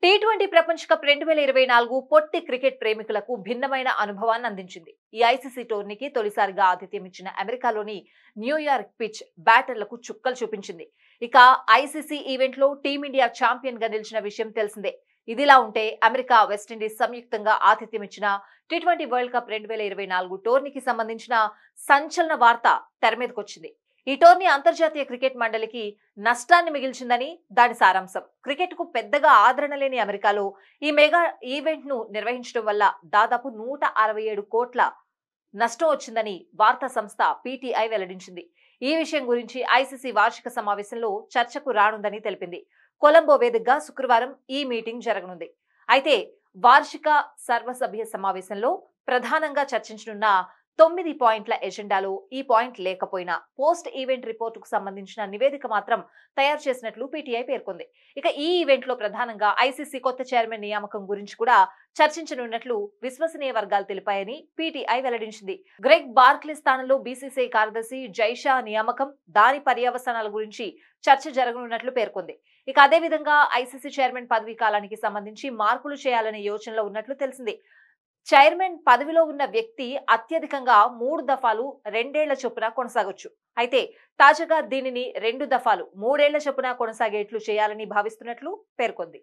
T20 ప్రపంచ cup 2024 పొట్టి cricket ప్రేమికులకు భిన్నమైన అనుభవాన్ని అందించింది. ఈ ఐసీసీ టోర్నీకి తొలిసారిగా ఆతిథ్యం ఇచ్చిన అమెరికాలోని న్యూయార్క్ పిచ్ బ్యాటర్లకు చుక్కలు చూపించింది. ఇక ఐసీసీ ఈవెంట్లో టీమిండియా ఛాంపియన్ గా నిలిచిన విషయం తెలిసిందే. ఇదిలా ఉంటే అమెరికా, వెస్టిండీస్ సంయుక్తంగా ఆతిథ్యం ఇచ్చిన టీ20 వరల్డ్ కప్ 2024 టోర్నీకి సంబంధించిన సంచలన వార్త తెరమీదకొచ్చింది. ఈ టోర్నీ అంతర్జాతీయ క్రికెట్ మండలికి నష్టాన్ని మిగిల్చిందని దాని సారాంశం. క్రికెట్ కు పెద్దగా ఆదరణ లేని అమెరికాలో ఈ మెగా ఈవెంట్ ను నిర్వహించడం వల్ల దాదాపు 167 కోట్ల నష్టం వచ్చిందని వార్తా సంస్థ పీటీఐ వెల్లడించింది. ఈ విషయం గురించి ఐసీసీ వార్షిక సమావేశంలో చర్చకు రానుందని తెలిపింది. కొలంబో వేదికగా శుక్రవారం ఈ మీటింగ్ జరగనుంది. అయితే వార్షిక సర్వసభ్య సమావేశంలో ప్రధానంగా చర్చించనున్న 9 పాయింట్ల ఎజెండాలో ఈ పాయింట్ లేకపోయినా పోస్ట్ ఈవెంట్ రిపోర్టుకు సంబంధించిన నివేదిక మాత్రం తయారు చేసినట్లు పీటీఐ పేర్కొంది. ఇక ఈ ఈవెంట్ లో ప్రధానంగా ఐసీసీ కొత్త చైర్మన్ నియామకం గురించి కూడా చర్చించనున్నట్లు విశ్వసనీయ వర్గాలు తెలిపాయని పీటీఐ వెల్లడించింది. గ్రెగ్ బార్క్లీ స్థానంలో బీసీసీఐ కార్యదర్శి జైషా నియామకం, దాని పర్యవసానాల గురించి చర్చ జరగనున్నట్లు పేర్కొంది. ఇక అదే విధంగా ఐసీసీ చైర్మన్ పదవీ కాలానికి సంబంధించి మార్పులు చేయాలనే యోచనలో ఉన్నట్లు తెలిసింది. చైర్మన్ పదవిలో ఉన్న వ్యక్తి అత్యధికంగా 3 దఫాలు 2 ఏళ్ల చొప్పున కొనసాగొచ్చు. అయితే తాజాగా దీనిని 2 దఫాలు 3 ఏళ్ల చొప్పున కొనసాగేట్లు చేయాలని భావిస్తున్నట్లు పేర్కొంది.